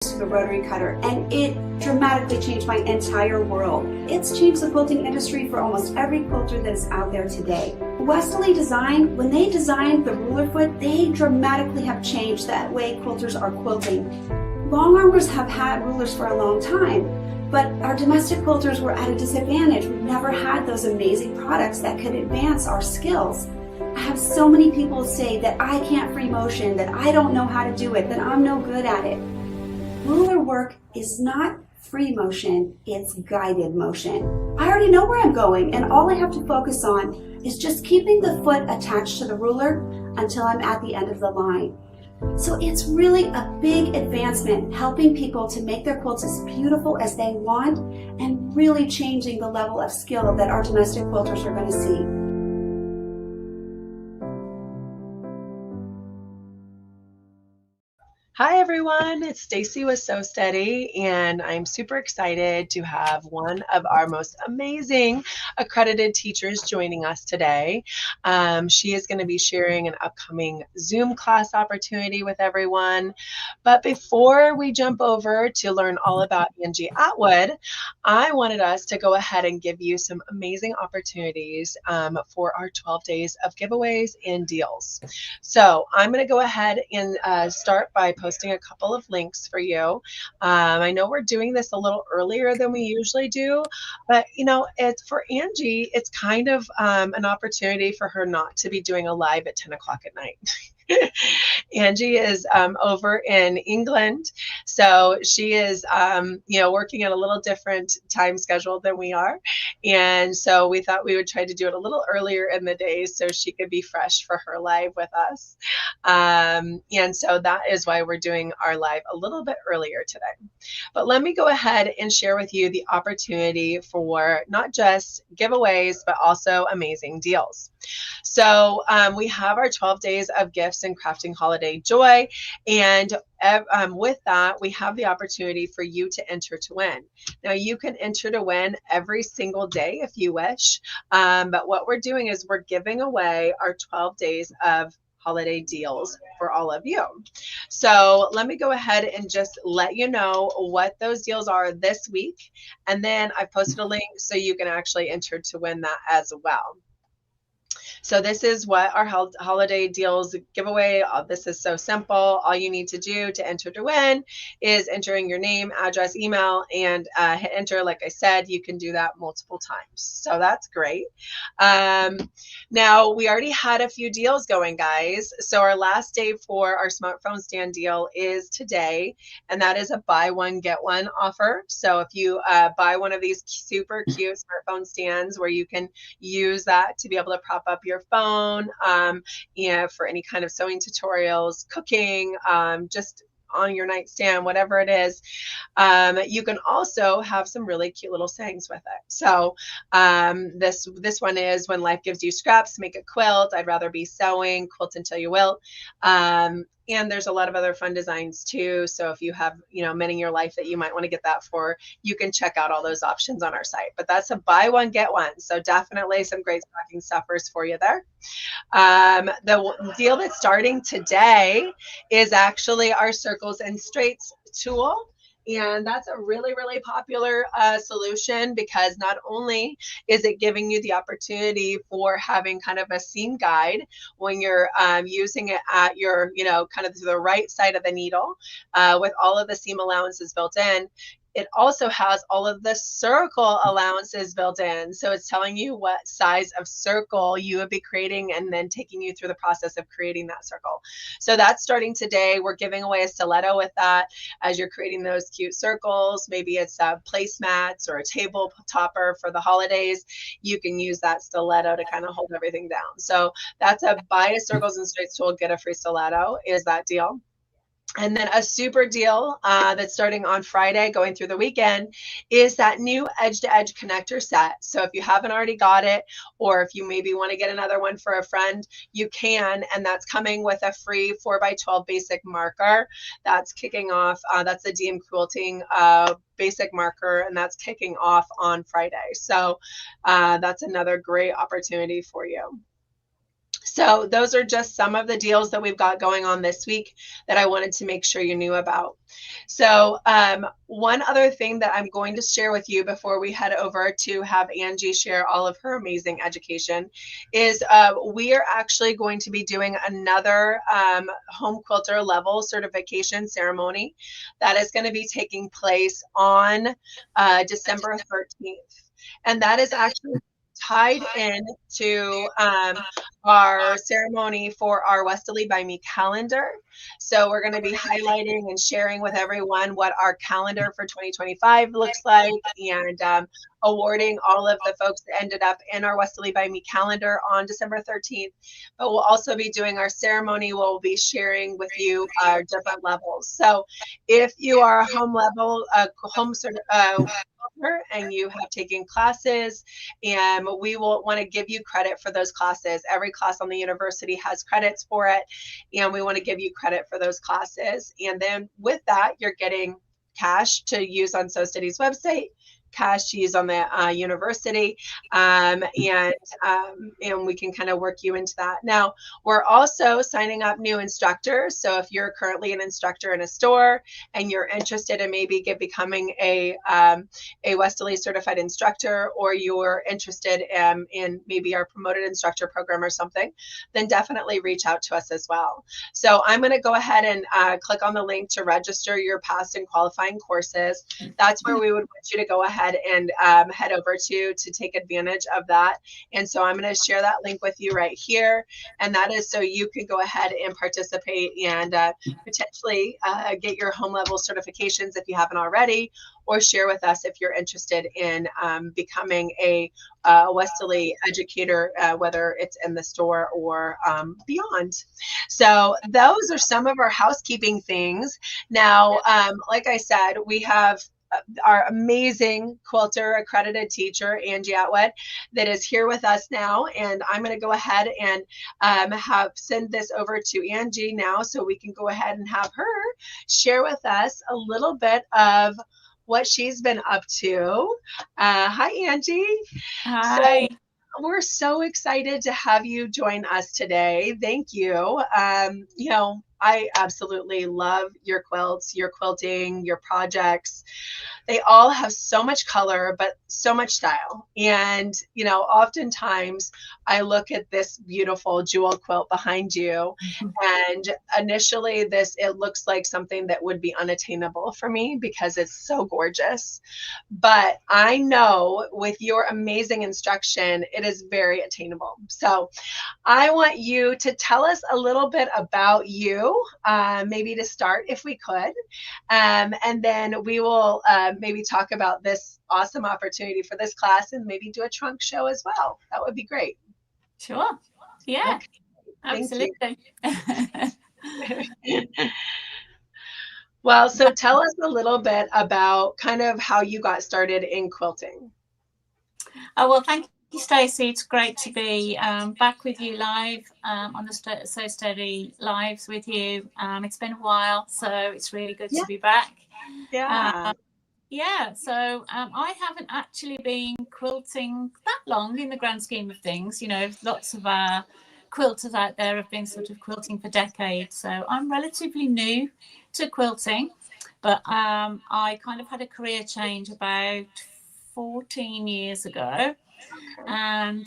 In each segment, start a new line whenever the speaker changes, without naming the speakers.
to the rotary cutter, and it dramatically changed my entire world. It's changed the quilting industry for almost every quilter that is out there today. Westerly Design, when they designed the ruler foot, they dramatically have changed that way quilters are quilting. Long armers have had rulers for a long time, but our domestic quilters were at a disadvantage. We've never had those amazing products that could advance our skills. I have so many people say that I can't free motion, that I don't know how to do it, that I'm no good at it. Ruler work is not free motion, it's guided motion. I already know where I'm going, and all I have to focus on is just keeping the foot attached to the ruler until I'm at the end of the line. So it's really a big advancement, helping people to make their quilts as beautiful as they want and really changing the level of skill that our domestic quilters are going to see.
Hi everyone, it's Stacy with Sew Steady, and I'm super excited to have one of our most amazing accredited teachers joining us today. She is going to be sharing an upcoming Zoom class opportunity with everyone. But before we jump over to learn all about Angie Atwood, I wanted us to go ahead and give you some amazing opportunities for our 12 days of giveaways and deals. So I'm going to go ahead and start by posting a couple of links for you. I know we're doing this a little earlier than we usually do, but you know, it's for Angie, it's kind of an opportunity for her not to be doing a live at 10 o'clock at night. Angie is over in England, so she is working at a little different time schedule than we are, and so we thought we would try to do it a little earlier in the day so she could be fresh for her live with us, and so that is why we're doing our live a little bit earlier today. But let me go ahead and share with you the opportunity for not just giveaways but also amazing deals. So we have our 12 days of gifts and crafting holiday joy, and with that we have the opportunity for you to enter to win. Now you can enter to win every single day if you wish, but what we're doing is we're giving away our 12 days of holiday deals for all of you. So let me go ahead and just let you know what those deals are this week, and then I've posted a link so you can actually enter to win that as well. So this is what our holiday deals giveaway. This is so simple. All you need to do to enter to win is entering your name, address, email, and hit enter. Like I said, you can do that multiple times. So that's great. Now, we already had a few deals going, guys. So our last day for our smartphone stand deal is today, and that is a buy one, get one offer. So if you buy one of these super cute smartphone stands where you can use that to be able to prop up your phone, for any kind of sewing tutorials, cooking, just on your nightstand, whatever it is. You can also have some really cute little sayings with it. So this one is, when life gives you scraps, make a quilt. I'd rather be sewing, quilt until you wilt. And there's a lot of other fun designs too. So if you have, men in your life that you might want to get that for, you can check out all those options on our site. But that's a buy one, get one. So definitely some great stocking stuffers for you there. The deal that's starting today is actually our Circles and Straights tool. And that's a really, really popular solution, because not only is it giving you the opportunity for having kind of a seam guide when you're using it at your, kind of to the right side of the needle, with all of the seam allowances built in. It also has all of the circle allowances built in. So it's telling you what size of circle you would be creating and then taking you through the process of creating that circle. So that's starting today. We're giving away a stiletto with that as you're creating those cute circles. Maybe it's placemats or a table topper for the holidays. You can use that stiletto to kind of hold everything down. So that's a buy a Circles and Straights tool, get a free stiletto is that deal. And then a super deal that's starting on Friday going through the weekend is that new edge-to-edge connector set. So if you haven't already got it, or if you maybe want to get another one for a friend, you can. And that's coming with a free 4x12 basic marker. That's kicking off. That's the DM Quilting basic marker, and that's kicking off on Friday. So that's another great opportunity for you. So those are just some of the deals that we've got going on this week that I wanted to make sure you knew about. So one other thing that I'm going to share with you before we head over to have Angie share all of her amazing education is we are actually going to be doing another home quilter level certification ceremony that is going to be taking place on December 13th. And that is actually tied in to our ceremony for our Westerly by Me calendar. So we're going to be highlighting and sharing with everyone what our calendar for 2025 looks like, and awarding all of the folks that ended up in our Westerly by Me calendar on December 13th. But we'll also be doing our ceremony. We'll be sharing with you our different levels. So if you are a home level, and you have taken classes, and we will want to give you credit for those classes. Every class on the university has credits for it, and we want to give you credit for those classes. And then with that, you're getting cash to use on Sew Steady's website, cash to use on the university, and we can kind of work you into that. Now, we're also signing up new instructors. So if you're currently an instructor in a store and you're interested in maybe becoming a Westerly certified instructor, or you're interested in maybe our promoted instructor program or something, then definitely reach out to us as well. So I'm going to go ahead and click on the link to register your past and qualifying courses. That's where we would want you to go ahead and head over to take advantage of that. And so I'm going to share that link with you right here. And that is so you can go ahead and participate and potentially get your home level certifications if you haven't already, or share with us if you're interested in becoming a Westerly educator, whether it's in the store or beyond. So those are some of our housekeeping things. Now, like I said, we have our amazing quilter accredited teacher, Angie Atwood, that is here with us now. And I'm going to go ahead and send this over to Angie now, so we can go ahead and have her share with us a little bit of what she's been up to. Hi, Angie.
Hi.
So we're so excited to have you join us today. Thank you. I absolutely love your quilts, your quilting, your projects. They all have so much color, but so much style. And, oftentimes I look at this beautiful jewel quilt behind you, and initially it looks like something that would be unattainable for me because it's so gorgeous. But I know with your amazing instruction, it is very attainable. So I want you to tell us a little bit about you, maybe to start, if we could. And then we will maybe talk about this awesome opportunity for this class, and maybe do a trunk show as well. That would be great.
Sure. Yeah,
okay.
absolutely.
Well, so tell us a little bit about kind of how you got started in quilting.
Oh, well, thank you, Stacey. It's great to be back with you live on the Sew Steady lives with you. It's been a while, so it's really good to be back.
Yeah.
So I haven't actually been quilting that long in the grand scheme of things. Lots of quilters out there have been sort of quilting for decades. So I'm relatively new to quilting, but I kind of had a career change about 14 years ago. And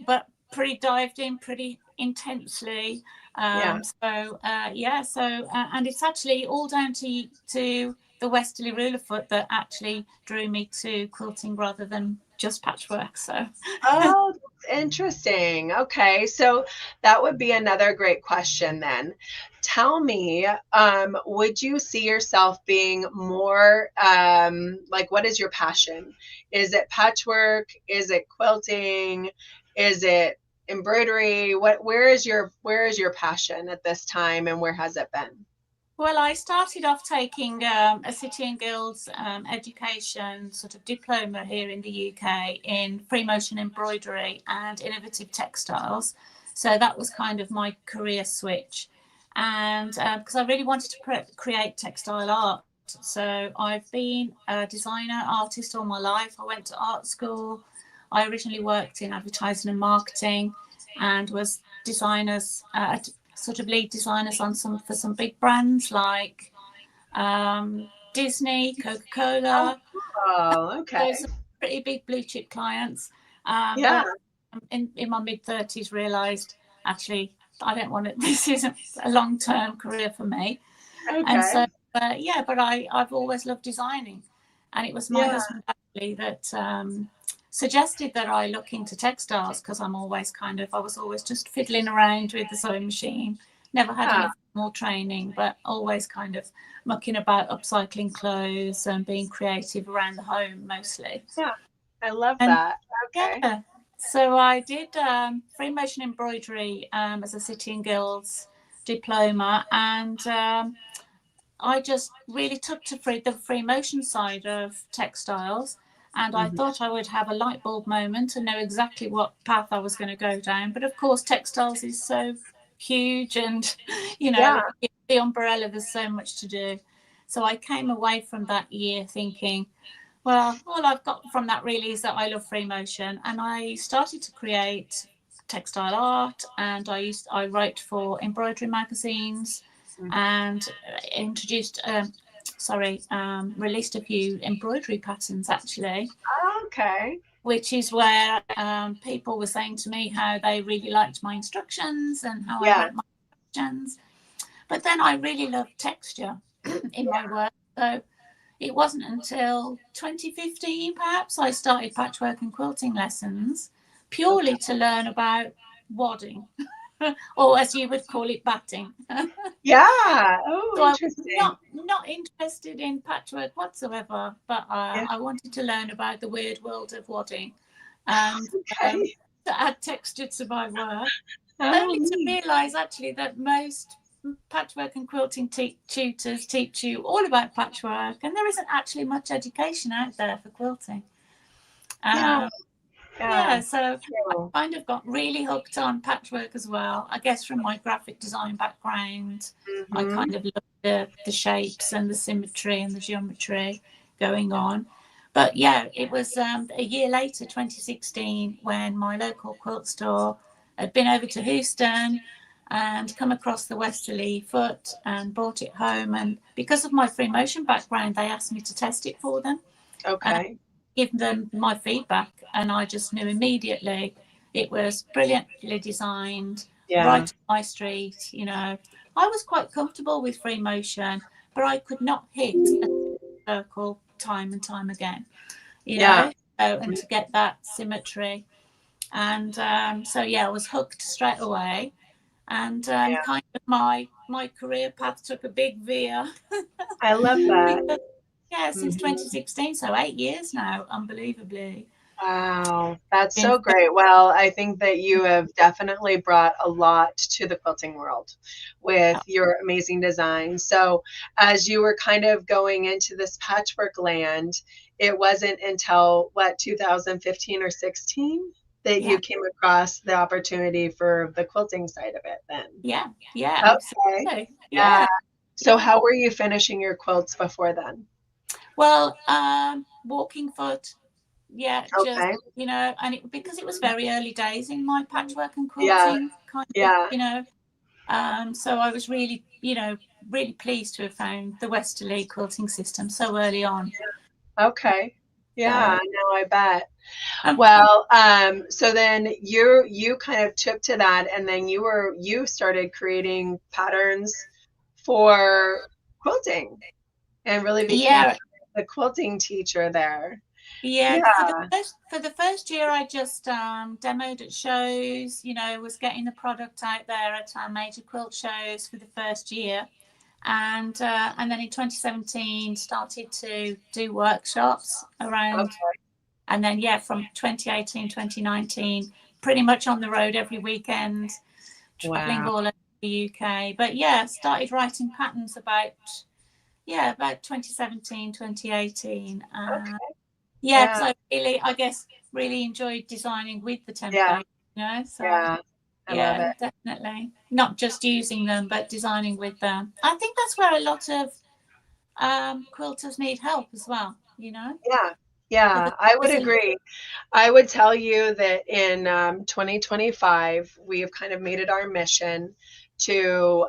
but pretty dived in pretty intensely. And it's actually all down to the Westerly ruler foot that actually drew me to quilting rather than just patchwork. So
oh, that's interesting. Okay, so that would be another great question then. Tell me, would you see yourself being more like, what is your passion? Is it patchwork? Is it quilting? Is it embroidery? Where is your passion at this time, and where has it been?
Well, I started off taking a City and Guilds education sort of diploma here in the UK in free motion embroidery and innovative textiles. So that was kind of my career switch. And because I really wanted to create textile art. So I've been a designer, artist all my life. I went to art school. I originally worked in advertising and marketing, and was designers, sort of lead designers on for some big brands like Disney, Coca-Cola.
Oh, okay.
Those are pretty big blue chip clients.
Yeah.
But in my mid-30s realised, actually, I don't want it. This isn't a long-term career for me.
Okay.
And so, yeah, but I've always loved designing. And it was my husband actually that suggested that I look into textiles, because I was always just fiddling around with the sewing machine. Never had any formal training, but always kind of mucking about, upcycling clothes and being creative around the home mostly.
Yeah, I love that. Okay.
Yeah. So I did free motion embroidery as a City and Guilds diploma, and I just really took to the free motion side of textiles, and I thought I would have a light bulb moment and know exactly what path I was going to go down. But of course, textiles is so huge, and the umbrella, there's so much to do. So I came away from that year thinking, well, all I've got from that really is that I love free motion, and I started to create textile art, and I write for embroidery magazines, and introduced released a few embroidery patterns actually.
Okay.
Which is where people were saying to me how they really liked my instructions and how I wrote my instructions. But then I really loved texture in my work. So it wasn't until 2015, perhaps, I started patchwork and quilting lessons purely to learn about wadding, or as you would call it, batting.
Yeah. Oh,
so
interesting.
I was not interested in patchwork whatsoever, but I wanted to learn about the weird world of wadding and to add texture to my work. Only to realise actually that most patchwork and quilting tutors teach you all about patchwork, and there isn't actually much education out there for quilting. So I kind of got really hooked on patchwork as well. I guess from my graphic design background, I kind of loved the shapes and the symmetry and the geometry going on. But yeah, it was a year later, 2016, when my local quilt store had been over to Houston and come across the Westerly foot and brought it home. And because of my free motion background, they asked me to test it for them.
Okay.
Give them my feedback, and I just knew immediately it was brilliantly designed, right on my street. I was quite comfortable with free motion, but I could not hit a circle time and time again, and to get that symmetry. And I was hooked straight away, and kind of my career path took a big veer.
I love that.
Since 2016, so 8 years now, unbelievably.
Wow, that's so great. Well, I think that you have definitely brought a lot to the quilting world with your amazing design. So as you were kind of going into this patchwork land, it wasn't until 2015 or 16 that you came across the opportunity for the quilting side of it then?
Yeah,
okay.
Absolutely.
Yeah. So how were you finishing your quilts before then?
Well, walking foot, just, and because it was very early days in my patchwork and quilting so I was really, really pleased to have found the Westerly quilting system so early on.
Okay. Yeah, no, I bet. Well, so then you kind of took to that, and then you started creating patterns for quilting and really became the quilting teacher there.
For the first year, I just demoed at shows, was getting the product out there at our major quilt shows for the first year. And then in 2017 started to do workshops around, and then from 2018, 2019, pretty much on the road every weekend, traveling all over the UK. But started writing patterns about 2017, 2018. Because I really enjoyed designing with the template, so
I love it.
Definitely not just using them but designing with them. I think that's where a lot of quilters need help as well.
Yeah, I would
Isn't-
agree. I would tell you that in 2025, we have kind of made it our mission to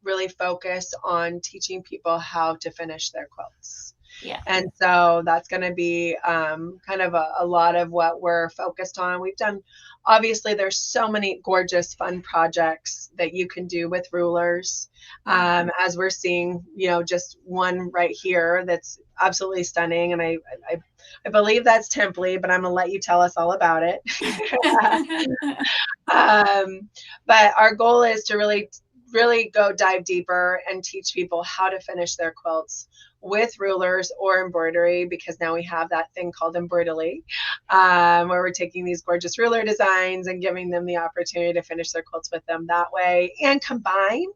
really focus on teaching people how to finish their quilts.
Yeah.
And so that's going to be kind of a lot of what we're focused on. We've done, obviously, there's so many gorgeous, fun projects that you can do with rulers. As we're seeing, just one right here that's absolutely stunning. And I believe that's Templey, but I'm going to let you tell us all about it. But our goal is to really go dive deeper and teach people how to finish their quilts with rulers or embroidery, because now we have that thing called embroidery, where we're taking these gorgeous ruler designs and giving them the opportunity to finish their quilts with them that way and combine,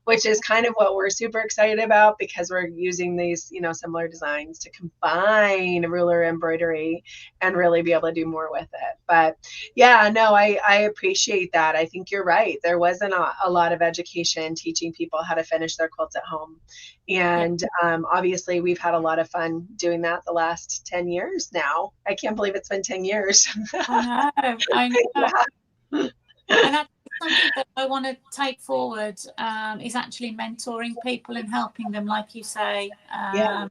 which is kind of what we're super excited about, because we're using these, similar designs to combine ruler embroidery and really be able to do more with it. But yeah, no, I appreciate that. I think you're right. There wasn't a lot of education teaching people how to finish their quilts at home. And obviously, we've had a lot of fun doing that the last 10 years now. I can't believe it's been 10 years.
I know.
Yeah.
And that's something that I want to take forward, is actually mentoring people and helping them, like you say.
Yeah.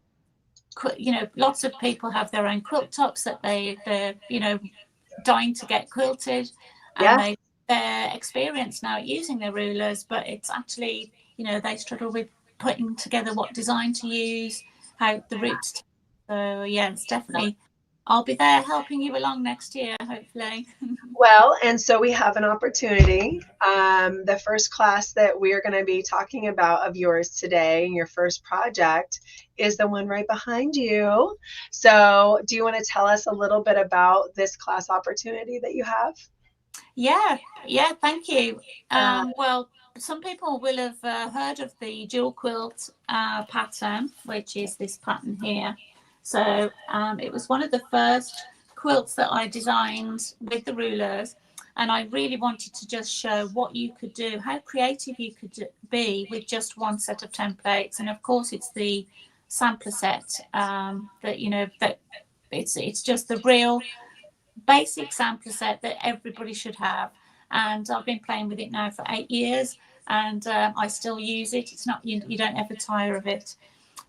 Lots of people have their own quilt tops that they're dying to get quilted, and they're experienced now at using their rulers, but it's actually, they struggle with putting together what design to use, how the roots. So yeah, it's definitely, I'll be there helping you along next year, hopefully.
Well, and so we have an opportunity. The first class that we are going to be talking about of yours today, your first project, is the one right behind you. So do you want to tell us a little bit about this class opportunity that you have?
Yeah, thank you. Well, some people will have heard of the dual quilt pattern, which is this pattern here. So it was one of the first quilts that I designed with the rulers, and I really wanted to just show what you could do, how creative you could be with just one set of templates. And of course, it's the sampler set that it's just the real basic sampler set that everybody should have. And I've been playing with it now for 8 years, and I still use it. It's not, you don't ever tire of it.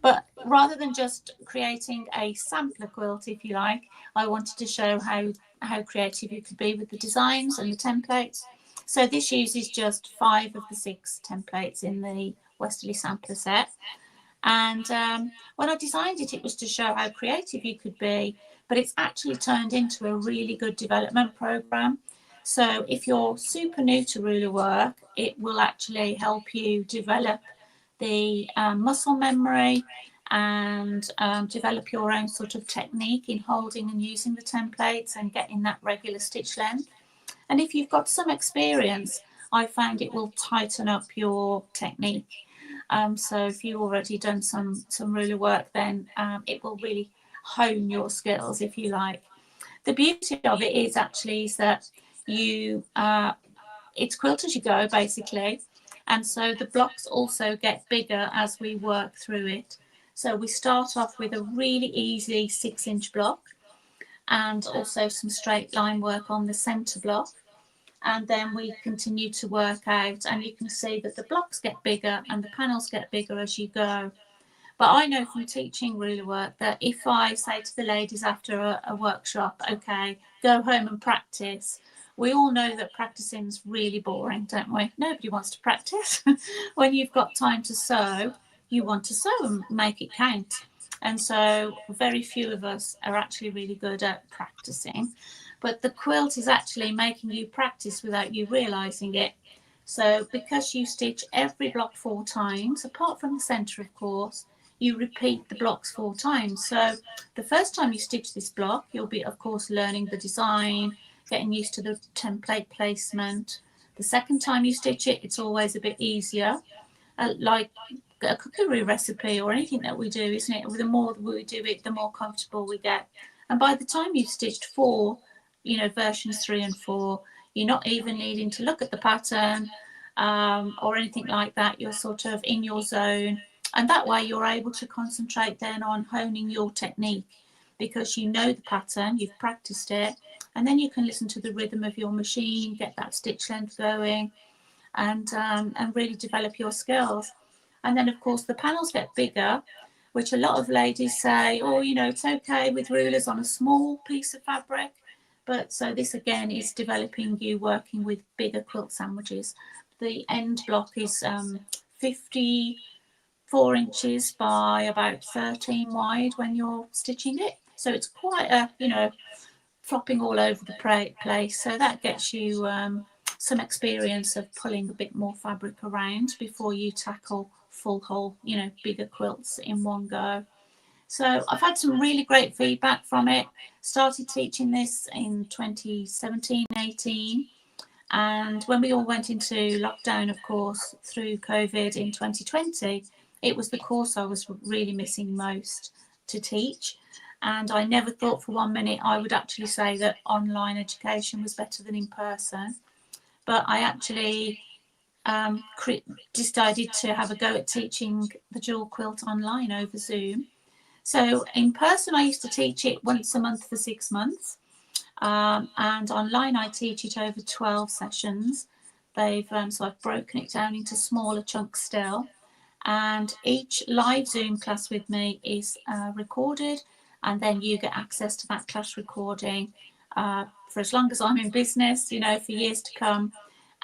But rather than just creating a sampler quilt, if you like, I wanted to show how creative you could be with the designs and the templates. So this uses just 5 of the 6 templates in the Westerly sampler set. And when I designed it, it was to show how creative you could be, but it's actually turned into a really good development program. So if you're super new to ruler work, it will actually help you develop the muscle memory and develop your own sort of technique in holding and using the templates and getting that regular stitch length. And if you've got some experience, I found it will tighten up your technique. So if you've already done some ruler work, then it will really hone your skills, if you like. The beauty of it is actually that it's quilt as you go, basically. And so the blocks also get bigger as we work through it. So we start off with a really easy 6-inch block and also some straight line work on the centre block. And then we continue to work out, and you can see that the blocks get bigger and the panels get bigger as you go. But I know from teaching ruler work that if I say to the ladies after a workshop, okay, go home and practice, we all know that practicing is really boring, don't we? Nobody wants to practice. When you've got time to sew, you want to sew and make it count. And so very few of us are actually really good at practicing. But the quilt is actually making you practice without you realising it. So because you stitch every block 4 times, apart from the centre, of course, you repeat the blocks 4 times. So the first time you stitch this block, you'll be, of course, learning the design, getting used to the template placement. The second time you stitch it, it's always a bit easier, like a cookery recipe or anything that we do, isn't it? The more we do it, the more comfortable we get. And by the time you've stitched 4, versions 3 and 4, you're not even needing to look at the pattern or anything like that. You're sort of in your zone, and that way you're able to concentrate then on honing your technique. because you know the pattern, you've practiced it, and then you can listen to the rhythm of your machine, get that stitch length going, and really develop your skills. And then, of course, the panels get bigger, which a lot of ladies say, oh, you know, it's okay with rulers on a small piece of fabric. But so this again is developing you working with bigger quilt sandwiches. The end block is 54 inches by about 13 wide when you're stitching it. So it's quite a, you know, flopping all over the place. So that gets you some experience of pulling a bit more fabric around before you tackle full whole, you know, bigger quilts in one go. So I've had some really great feedback from it. Started teaching this in 2017-18, and when we all went into lockdown, of course, through COVID in 2020, it was the course I was really missing most to teach. And I never thought for 1 minute I would actually say that online education was better than in person. But I actually decided to have a go at teaching the dual quilt online over Zoom. So in person, I used to teach it once a month for 6 months. And online, I teach it over 12 sessions. So I've broken it down into smaller chunks still. And each live Zoom class with me is recorded. And then you get access to that class recording for as long as I'm in business, you know, for years to come.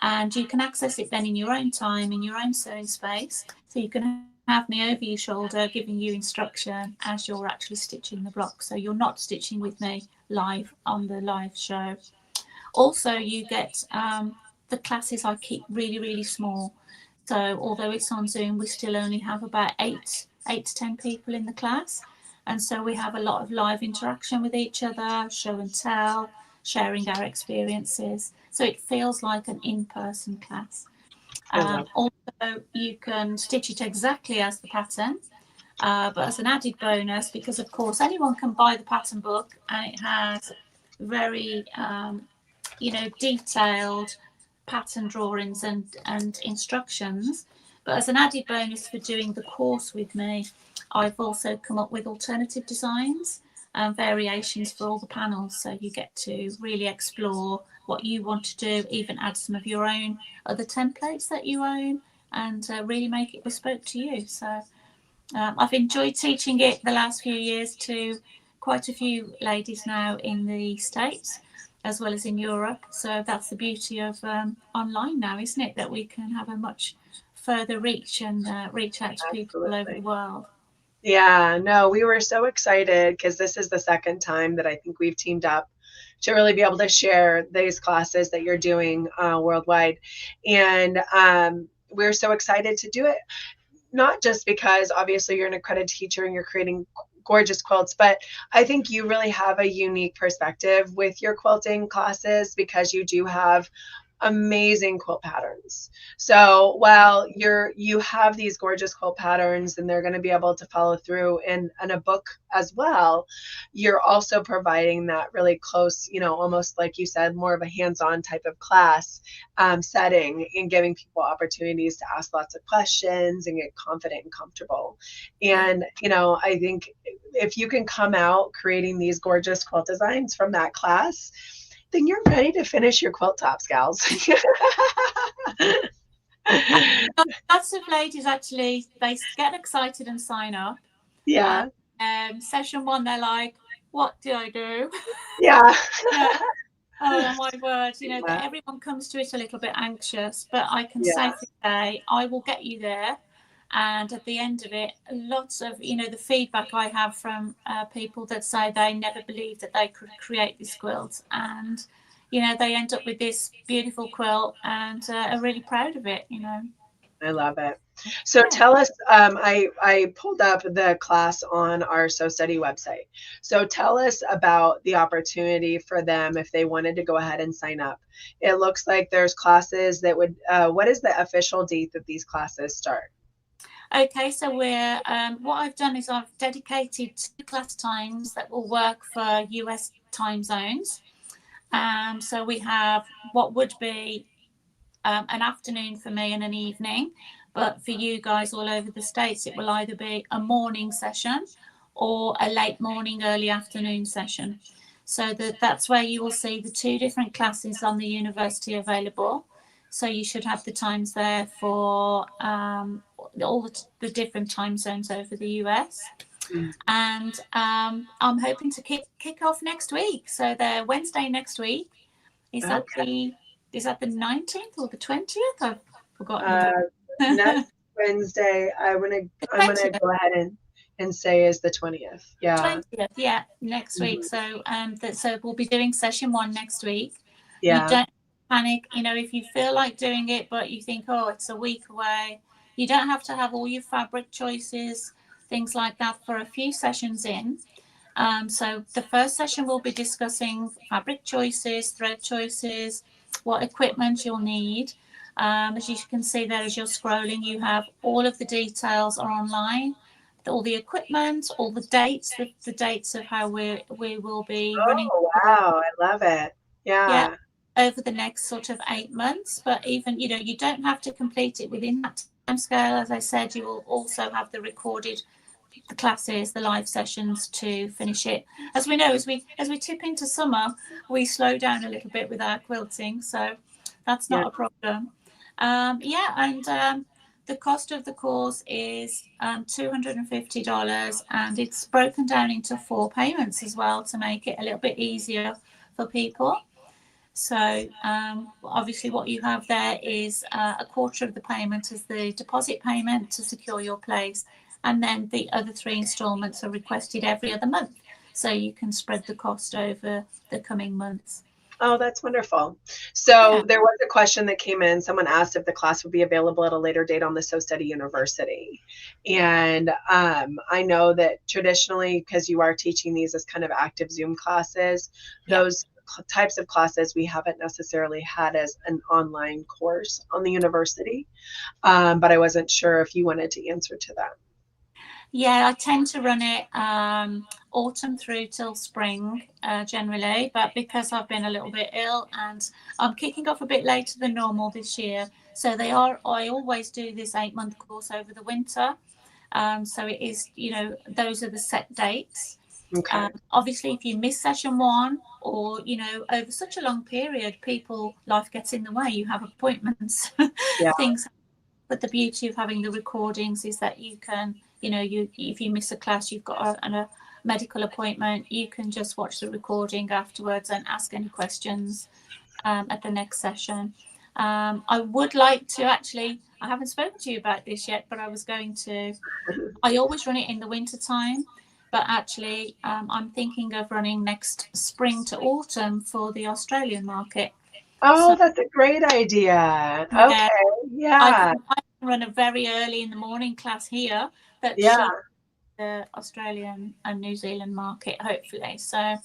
And you can access it then in your own time, in your own sewing space. So you can have me over your shoulder giving you instruction as you're actually stitching the block. So you're not stitching with me live on the live show. Also, you get the classes I keep really, really small. So although it's on Zoom, we still only have about 8 to 10 people in the class. And so we have a lot of live interaction with each other, show and tell, sharing our experiences. So it feels like an in-person class. Also, you can stitch it exactly as the pattern, but as an added bonus, because of course anyone can buy the pattern book and it has very, you know, detailed pattern drawings and instructions. But as an added bonus for doing the course with me, I've also come up with alternative designs and variations for all the panels. So you get to really explore what you want to do, even add some of your own other templates that you own, and really make it bespoke to you. So I've enjoyed teaching it the last few years to quite a few ladies now in the States as well as in Europe. So that's the beauty of online now, isn't it? That we can have a much further reach and reach out to people all over the world.
Yeah, no, we were so excited because this is the second time that I think we've teamed up to really be able to share these classes that you're doing worldwide. And we're so excited to do it, not just because obviously you're an accredited teacher and you're creating gorgeous quilts, but I think you really have a unique perspective with your quilting classes because you do have amazing quilt patterns. So while you have these gorgeous quilt patterns and they're going to be able to follow through in a book as well, you're also providing that really close, you know, almost like you said, more of a hands-on type of class setting and giving people opportunities to ask lots of questions and get confident and comfortable. And, you know, I think if you can come out creating these gorgeous quilt designs from that class, then you're ready to finish your quilt tops, gals.
Lots of ladies actually, they get excited and sign up.
Yeah.
Session 1, they're like, what do I do?
Yeah.
Yeah. Oh my word, you know,
Yeah.
everyone comes to it a little bit anxious, but I can
Yeah.
safely say I will get you there. And at the end of it, lots of, you know, the feedback I have from people that say they never believed that they could create this quilt, and you know, they end up with this beautiful quilt and are really proud of it, you know.
I love it. So tell us, I pulled up the class on our Sew Steady website. So tell us about the opportunity for them if they wanted to go ahead and sign up. It looks like there's classes that would, what is the official date that these classes start?
Okay, so we're what I've done is I've dedicated 2 class times that will work for US time zones. So we have what would be an afternoon for me and an evening, but for you guys all over the States, it will either be a morning session or a late morning, early afternoon session. So that's where you will see the 2 different classes on the university available. So you should have the times there for all the different time zones over the US. And I'm hoping to kick off next week. So the Wednesday next week. Is that the 19th or the 20th? I've forgotten.
Next Wednesday, I'm gonna go ahead and say is the 20th. Yeah.
20th, yeah, next week. So so we'll be doing session 1 next week.
Yeah.
You don't panic, if you feel like doing it, but you think, oh, it's a week away. You don't have to have all your fabric choices, things like that, for a few sessions in. So the first session will be discussing fabric choices, thread choices, what equipment you'll need. As you can see there, as you're scrolling, you have all of the details are online, all the equipment, all the dates, the dates of how we will be running.
Oh, wow. I love it. Yeah.
Over the next sort of 8 months. But even, you don't have to complete it within that time scale. As I said, you will also have the recorded the classes, the live sessions to finish it. As we know, as we tip into summer, we slow down a little bit with our quilting, so that's not a problem. The cost of the course is $250, and it's broken down into 4 payments as well to make it a little bit easier for people. So obviously what you have there is a quarter of the payment as the deposit payment to secure your place, and then the other 3 installments are requested every other month, so you can spread the cost over the coming months.
Oh, that's wonderful. So there was a question that came in. Someone asked if the class would be available at a later date on the Sew Steady University. And I know that traditionally, because you are teaching these as kind of active Zoom classes, those types of classes we haven't necessarily had as an online course on the university. But I wasn't sure if you wanted to answer to that.
Yeah, I tend to run it autumn through till spring generally, but because I've been a little bit ill and I'm kicking off a bit later than normal this year, so I always do this 8-month course over the winter. So it is, those are the set dates.
Okay.
Obviously, if you miss session 1 or, over such a long period, life gets in the way. You have appointments, things. But the beauty of having the recordings is that you can, if you miss a class, you've got a medical appointment, you can just watch the recording afterwards and ask any questions at the next session. I would like to I haven't spoken to you about this yet, but I always run it in the winter time, but actually I'm thinking of running next spring to autumn for the Australian market.
Oh, that's a great idea. Okay. Yeah.
I can run a very early in the morning class here that shows the Australian and New Zealand market, hopefully. So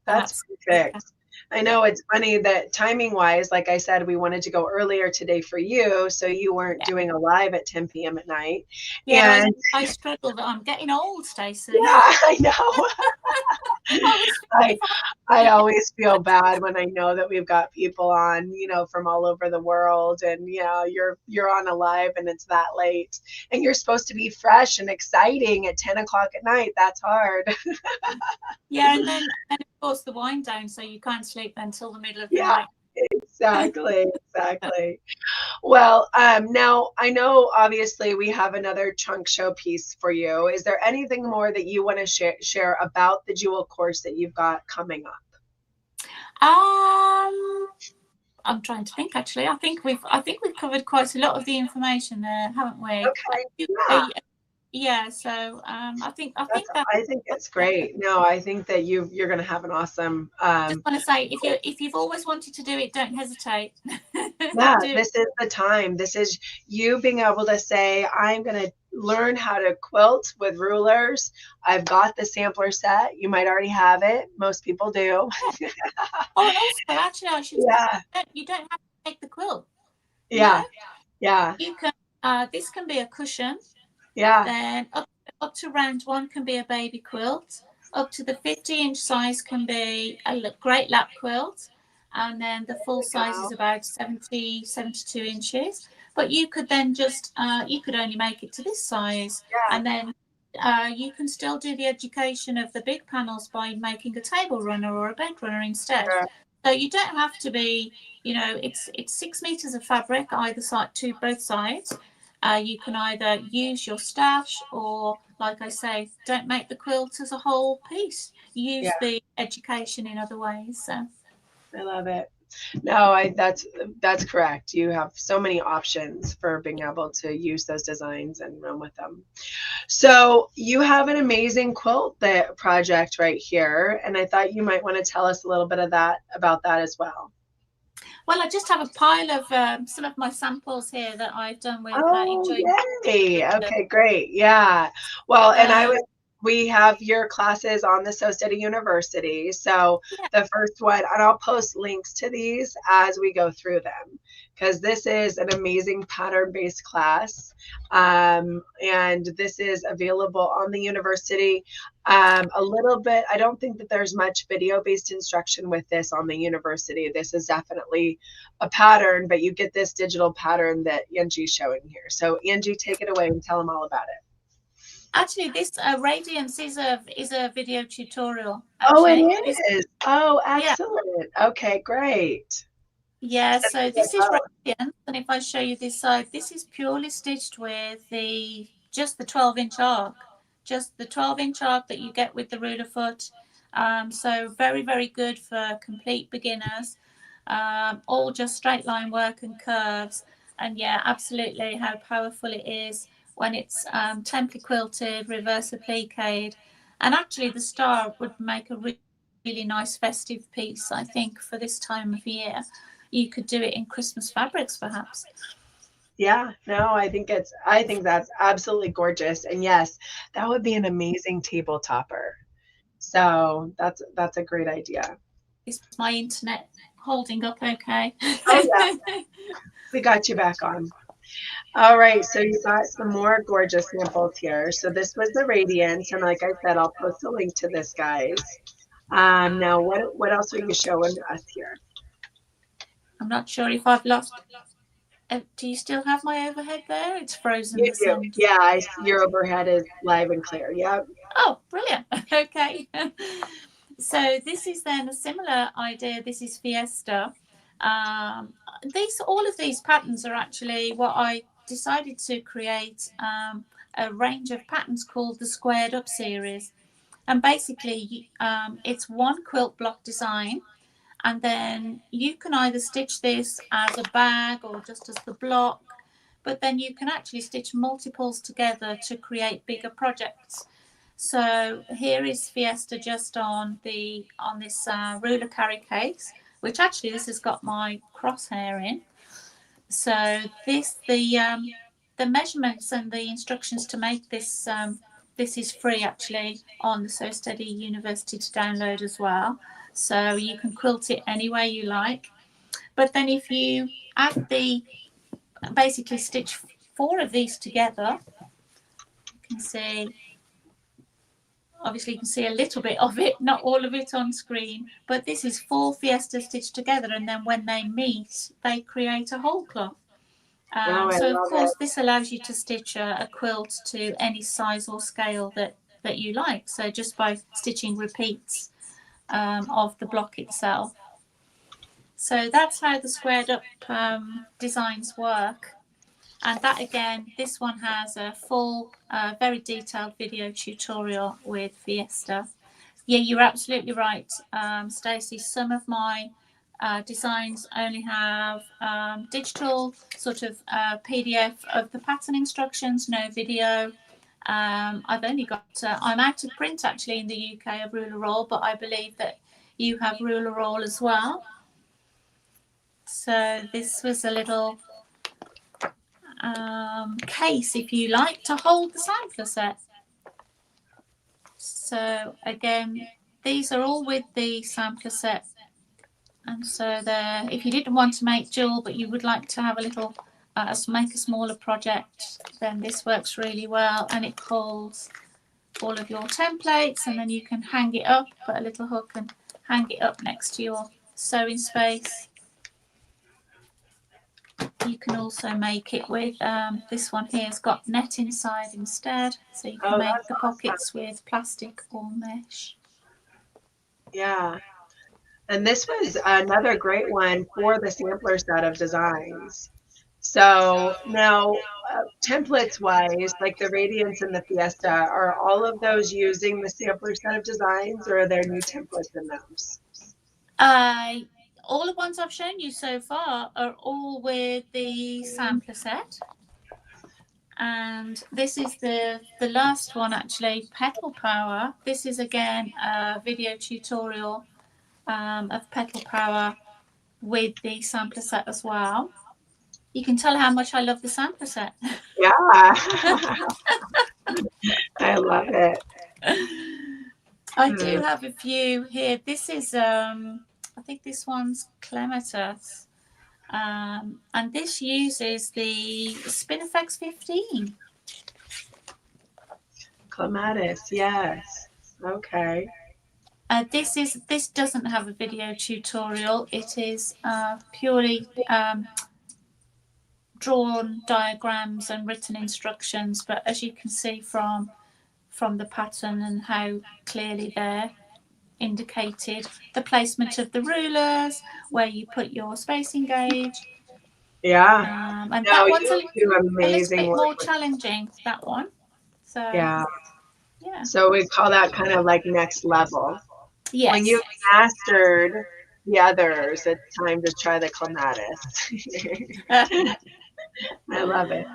that's
perfect. I know it's funny that timing wise, like I said, we wanted to go earlier today for you, so you weren't doing a live at 10 p.m. at night.
Yeah, and I struggle. I'm getting old, Stacey.
Yeah, I know. I always feel bad when I know that we've got people on, from all over the world, and you're on a live and it's that late, and you're supposed to be fresh and exciting at 10 o'clock at night. That's hard.
Yeah, and then of course the wind down, so you can't sleep until the middle of the night.
Exactly. Well, now I know obviously we have another chunk show piece for you. Is there anything more that you want to share about the Jewel course that you've got coming up?
I'm trying to think. Actually, I think we've covered quite a lot of the information there, haven't we?
Okay.
Yeah. So I think
it's great. No, I think that you're going to have an awesome.
I just want to say, if you've always wanted to do it, don't hesitate.
Yeah, this is the time. This is you being able to say, I'm going to learn how to quilt with rulers. I've got the sampler set. You might already have it. Most people do.
Oh, and also, actually, I should say, you don't have to make the quilt.
Yeah.
You can. This can be a cushion.
Yeah.
Then up to round 1 can be a baby quilt. Up to the 50-inch size can be a great lap quilt. And then the full size is about 72 inches. But you could then you could only make it to this size.
Yeah.
And then you can still do the education of the big panels by making a table runner or a bed runner instead.
Sure.
So you don't have to be, it's 6 meters of fabric either side to both sides. You can either use your stash or, like I say, don't make the quilt as a whole piece. Use
Yeah,
the education in other ways. So
I love it. No, that's correct. You have so many options for being able to use those designs and run with them. So you have an amazing quilt that project right here, and I thought you might want to tell us a little bit of that about that as well.
well, I just have a pile of some of my samples here that I've done with
Oh,
Enjoy.
yay. Okay, great. Yeah. Well, and
Um,
we have your classes on the Sew Steady University. So
yeah,
the first one, and I'll post links to these as we go through them, because this is an amazing pattern-based class. And this is available on the university. A little bit, I don't think that there's much video-based instruction with this on the university. This is definitely a pattern, but you get this digital pattern that Angie's showing here. So Angie, take it away and tell them all about it.
actually, this Radiance is a video tutorial.
Oh, it
Actually,
is. Oh,
yeah,
excellent. Okay, great.
yeah. So this is
Oh,
Radiance, and if I show you this side, this is purely stitched with just the 12-inch arc, just the 12-inch arc that you get with the ruler foot. So very, very good for complete beginners. All just straight line work and curves. And yeah, absolutely how powerful it is when it's temply quilted, reverse appliqued. And actually the star would make a really nice festive piece, I think, for this time of year. You could do it in Christmas fabrics, perhaps.
yeah. No, I think that's absolutely gorgeous. And yes, that would be an amazing table topper. So that's a great idea.
Is my internet holding up okay?
Oh yeah, we got you back on. All right, so you got some more gorgeous samples here. So this was the Radiance, and like I said, I'll post a link to this, guys. Now what else are you showing us here?
I'm not sure if I've lost. Do you still have my overhead there? It's frozen
You
this
do.
end.
Yeah, your overhead is live and clear. Yep.
Oh, brilliant. Okay. So this is then a similar idea. This is Fiesta. All of these patterns are actually what I decided to create a range of patterns called the Squared Up series. And basically, it's one quilt block design. And then you can either stitch this as a bag or just as the block, but then you can actually stitch multiples together to create bigger projects. So here is Fiesta just on this ruler carry case, which actually this has got my crosshair in. So the measurements and the instructions to make this this is free actually on the Sew Steady University to download as well. So you can quilt it any way you like. But then if you basically stitch 4 of these together, you can see, obviously you can see a little bit of it, not all of it on screen, but this is 4 Fiesta stitched together, and then when they meet, they create a whole cloth.
Oh, I
So of
love
course
it.
this allows you to stitch a quilt to any size or scale that you like. So just by stitching repeats of the block itself. So that's how the squared up designs work. And that again, this one has a full, very detailed video tutorial with Fiesta. Yeah, you're absolutely right, Stacey. Some of my designs only have digital sort of PDF of the pattern instructions, no video. I've only got, I'm out of print actually in the UK of ruler roll, but I believe that you have ruler roll as well. So this was a little case, if you like, to hold the sampler set. So again, these are all with the sampler set. And so there, if you didn't want to make dual, but you would like to have a little, make a smaller project, then this works really well. And it holds all of your templates, and then you can hang it up, put a little hook and hang it up next to your sewing space. You can also make it with this one here. It's got net inside instead, so you can
Oh,
make
that's
the
awesome.
pockets with plastic or mesh.
Yeah. And this was another great one for the sampler set of designs. So now, templates wise, like the Radiance and the Fiesta, are all of those using the sampler set of designs, or are there new templates in those?
All the ones I've shown you so far are all with the sampler set. And this is the last one, actually, Petal Power. This is again a video tutorial of Petal Power with the sampler set as well. You can tell how much I love the sampler set.
Yeah. I love it.
I do have a few here. This is, I think this one's Clematis. And this uses the Spinifex 15.
Clematis, yes. Okay.
This doesn't have a video tutorial. It is purely drawn diagrams and written instructions. But as you can see from the pattern and how clearly they're indicated, the placement of the rulers, where you put your spacing gauge.
Yeah.
And
No,
that one's
you do
a little
amazing
bit
work
more
with
challenging, that one. So
yeah.
yeah.
So we call that kind of like next level.
Yes.
When you've mastered the others, it's time to try the Clematis. I love it.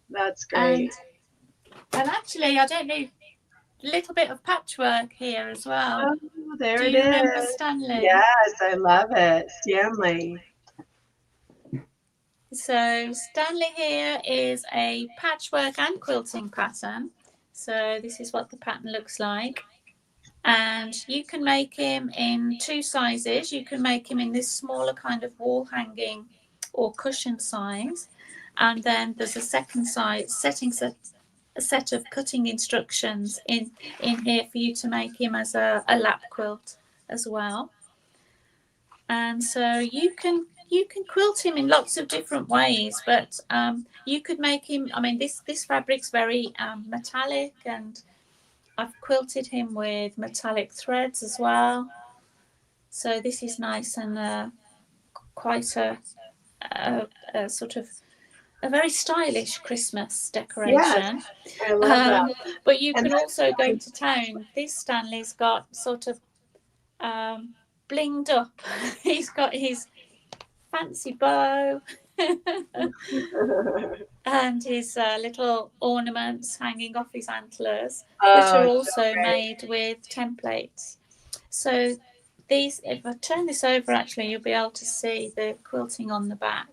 That's great.
And actually, I don't know, a little bit of patchwork here as well.
Oh, there
Do
it
you
is.
remember Stanley?
Yes, I love it. Stanley.
So Stanley here is a patchwork and quilting pattern. So this is what the pattern looks like. And you can make him in two sizes. You can make him in this smaller kind of wall hanging or cushion size. And then there's a second size, a set of cutting instructions in here for you to make him as a lap quilt as well. And so you can quilt him in lots of different ways, but you could make him, I mean, this fabric's very metallic, and I've quilted him with metallic threads as well. So this is nice and quite a sort of a very stylish Christmas decoration.
Yes, I love that.
But you can also go to town. This Stanley's got sort of blinged up. He's got his fancy bow and his little ornaments hanging off his antlers, which are also made with templates. So these, if I turn this over, actually, you'll be able to see the quilting on the back.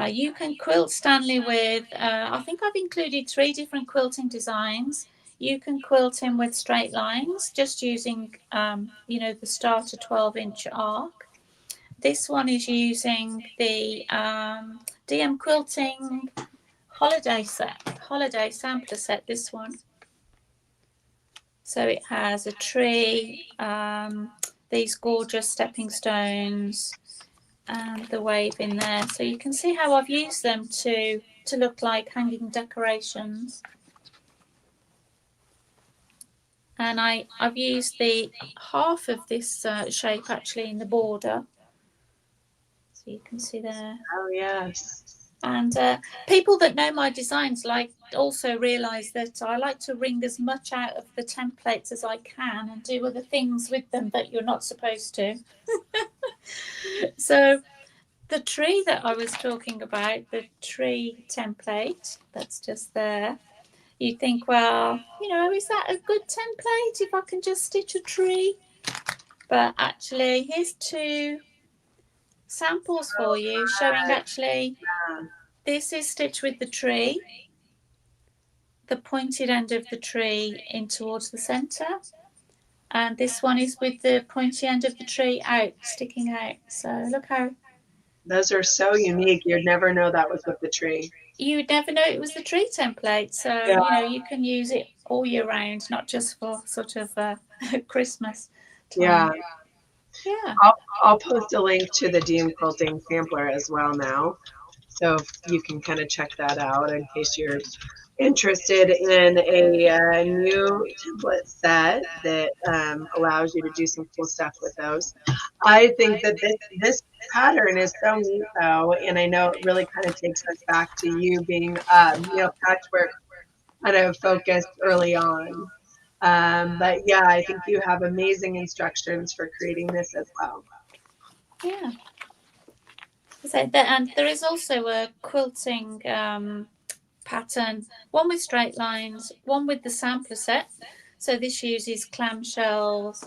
You can quilt Stanley with, I think I've included 3 different quilting designs. You can quilt him with straight lines, just using, the starter 12-inch arc. This one is using the DM Quilting holiday sampler set, this one. So it has a tree, these gorgeous stepping stones, and the wave in there. So you can see how I've used them to look like hanging decorations. And I've used the half of this shape actually in the border. So you can see there.
Oh, yes.
And people that know my designs also realise that I like to wring as much out of the templates as I can and do other things with them that you're not supposed to. So the tree that I was talking about, the tree template that's just there, you think, well, is that a good template if I can just stitch a tree? But actually, here's 2 samples for you showing actually this is stitched with the tree, the pointed end of the tree in towards the centre, and this one is with the pointy end of the tree out, sticking out. So look how
those are so unique. You'd never know that was with the tree.
You would never know it was the tree template. So you can use it all year round, not just for sort of Christmas time.
Yeah.
Yeah.
I'll post a link to the Dean Quilting sampler as well now. So you can kind of check that out in case you're interested in a new template set that allows you to do some cool stuff with those. I think that this pattern is so neat though, and I know it really kind of takes us back to you being patchwork kind of focused early on. But yeah, I think you have amazing instructions for creating this as well.
Yeah. So there, and there is also a quilting pattern, one with straight lines, one with the sampler set. So this uses clamshells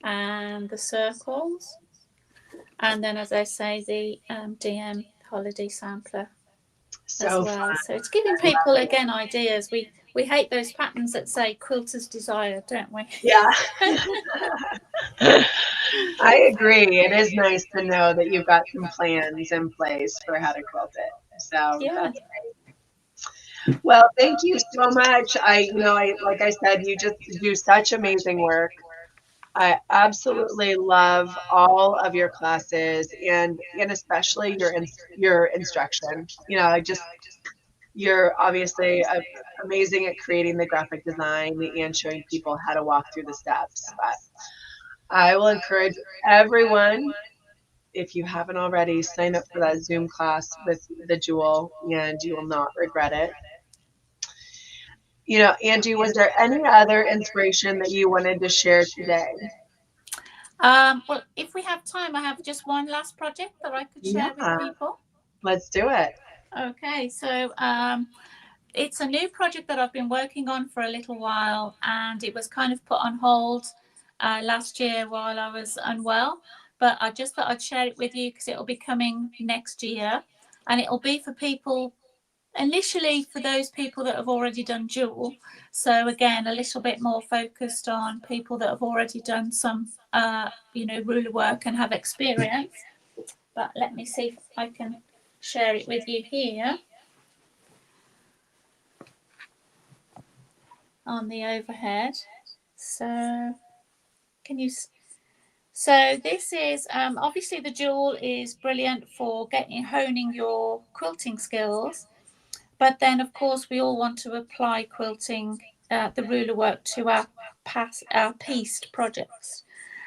and the circles. And then, as I say, the DM holiday sampler as
So
well.
fun.
So it's giving people, again, ideas. We hate those patterns that say quilter's desire, don't we?
Yeah. I agree. It is nice to know that you've got some plans in place for how to quilt it. So
Yeah.
that's well, thank you so much. I like I said, you just do such amazing work. I absolutely love all of your classes and especially your instruction. You're obviously amazing at creating the graphic design and showing people how to walk through the steps. But I will encourage everyone, if you haven't already, sign up for that Zoom class with the Jewel, and you will not regret it. Angie, was there any other inspiration that you wanted to share today?
Well, if we have time, I have just one last project that I could share with
Yeah,
people.
let's do it.
Okay, so it's a new project that I've been working on for a little while, and it was kind of put on hold last year while I was unwell. But I just thought I'd share it with you because it'll be coming next year, and it'll be for people, initially for those people that have already done jewel. So again, a little bit more focused on people that have already done some, ruler work and have experience. But let me see if I can share it with you here on the overhead. So can you? So this is obviously the jewel is brilliant for honing your quilting skills. But then, of course, we all want to apply quilting, the ruler work, to our pieced projects.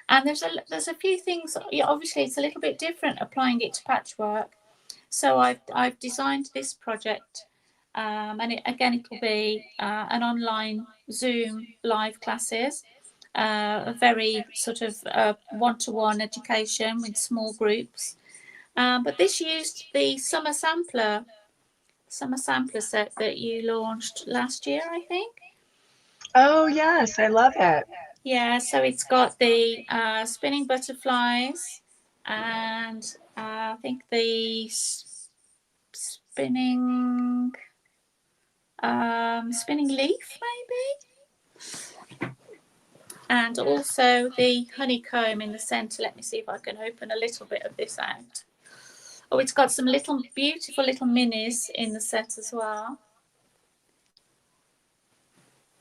And there's a few things. Yeah, obviously, it's a little bit different applying it to patchwork. So I've designed this project, and it'll be an online Zoom live classes, a very sort of one-to-one education with small groups. But this used the summer sampler set that you launched last year, I think.
Oh, yes, I love it.
Yeah, so it's got the spinning butterflies and I think the spinning leaf maybe, and also the honeycomb in the center. Let me see if I can open a little bit of this out. Oh, it's got some beautiful little minis in the set as well.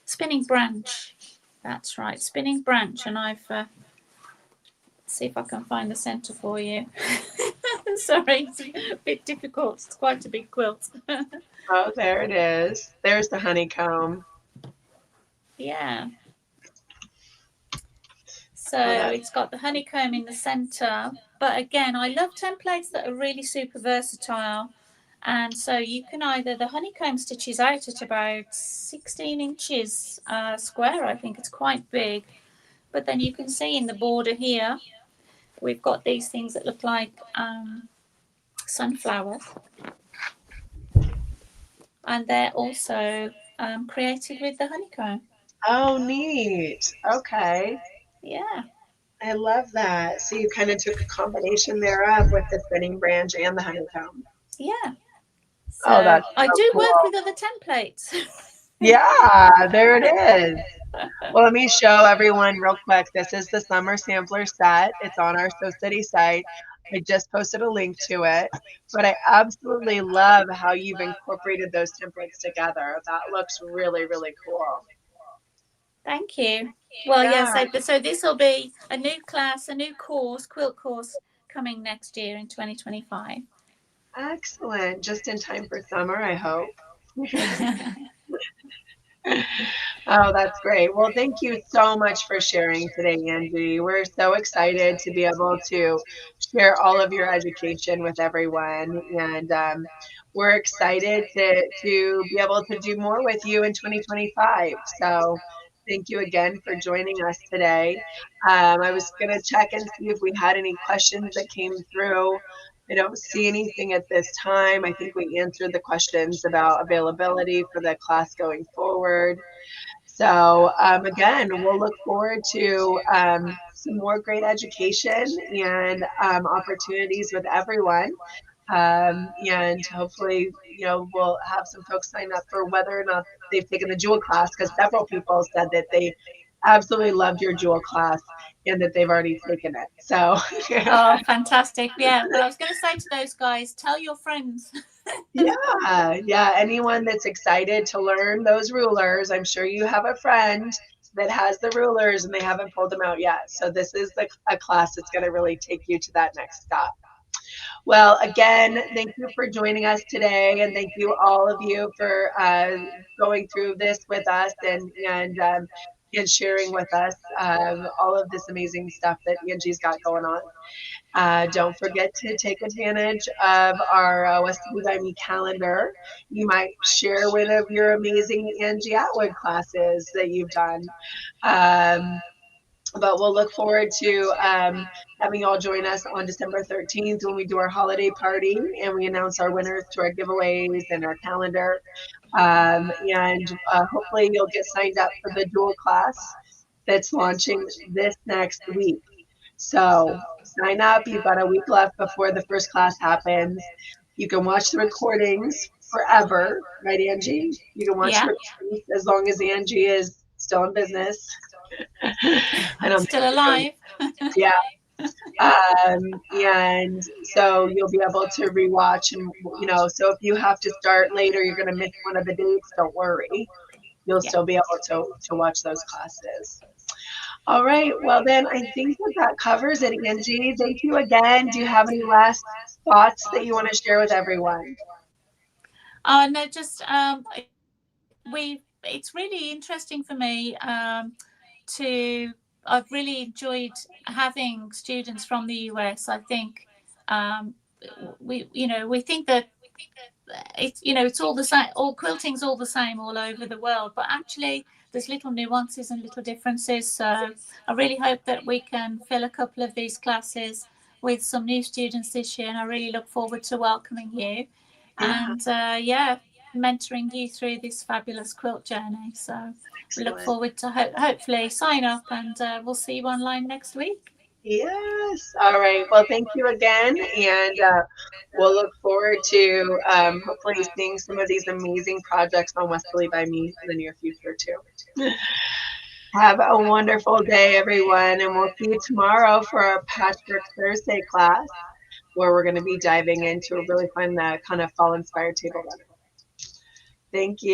Spinning branch, that's right, spinning branch. And I've see if I can find the center for you. Sorry, it's a bit difficult. It's quite a big quilt.
Oh, there it is. There's the honeycomb.
Yeah. So
Oh,
it's got the honeycomb in the center. But again, I love templates that are really super versatile. And so you can the honeycomb stitches out at about 16 inches square. I think it's quite big. But then you can see in the border here, we've got these things that look like sunflowers. And they're also created with the honeycomb.
oh, neat. Okay.
Yeah.
I love that. So you kind of took a combination thereof with the spinning branch and the honeycomb.
Yeah. So
Oh, that's
I
so
do
cool.
work with other templates.
Yeah, there it is. Well, let me show everyone real quick. This is the summer sampler set. It's on our Sew Steady site. I just posted a link to it, but I absolutely love how you've incorporated those templates together. That looks really, really cool.
Thank you. Well,
Yeah.
so this will be a new class, a new course, quilt course coming next year in 2025.
Excellent. Just in time for summer, I hope. Oh, that's great. Well, thank you so much for sharing today, Angie. We're so excited to be able to share all of your education with everyone. And we're excited to be able to do more with you in 2025. So thank you again for joining us today. I was going to check and see if we had any questions that came through. I don't see anything at this time. I think we answered the questions about availability for the class going forward. So again, we'll look forward to some more great education and opportunities with everyone. And hopefully, we'll have some folks sign up for whether or not they've taken the Jewel class, because several people said that they absolutely loved your Jewel class and that they've already taken it. So,
Oh, fantastic. Yeah. Well, I was going to say to those guys, tell your friends.
yeah. Anyone that's excited to learn those rulers, I'm sure you have a friend that has the rulers and they haven't pulled them out yet. So this is a class that's going to really take you to that next stop. Well, again, thank you for joining us today, and thank you all of you for going through this with us and sharing with us all of this amazing stuff that Angie's got going on. Don't forget to take advantage of our Westerly by Me calendar. You might share one of your amazing Angie Atwood classes that you've done. But we'll look forward to having you all join us on December 13th when we do our holiday party and we announce our winners to our giveaways and our calendar. And hopefully you'll get signed up for the dual class that's launching this next week. So sign up. You've got a week left before the first class happens. You can watch the recordings forever, right, Angie? You can watch the recordings as long as Angie is still in business. I don't
Still alive.
Yeah. And so you'll be able to rewatch and, so if you have to start later, you're going to miss one of the dates, don't worry. You'll still be able to watch those classes. All right. Well, then I think that covers it, Angie. Thank you again. Do you have any last thoughts that you want to share with everyone?
No, just it's really interesting for me I've really enjoyed having students from the US. I think we think that it's all the same, all quilting's all the same all over the world, but actually there's little nuances and little differences. So I really hope that we can fill a couple of these classes with some new students this year, and I really look forward to welcoming you and mentoring you through this fabulous quilt journey. So we look forward to hopefully sign up, and we'll see you online next week.
Yes. All right. Well, thank you again. And we'll look forward to hopefully seeing some of these amazing projects on Westerly by Me in the near future, too. Have a wonderful day, everyone. And we'll see you tomorrow for our Patchwork Thursday class, where we're going to be diving into a really fun kind of fall-inspired table runner. Thank you.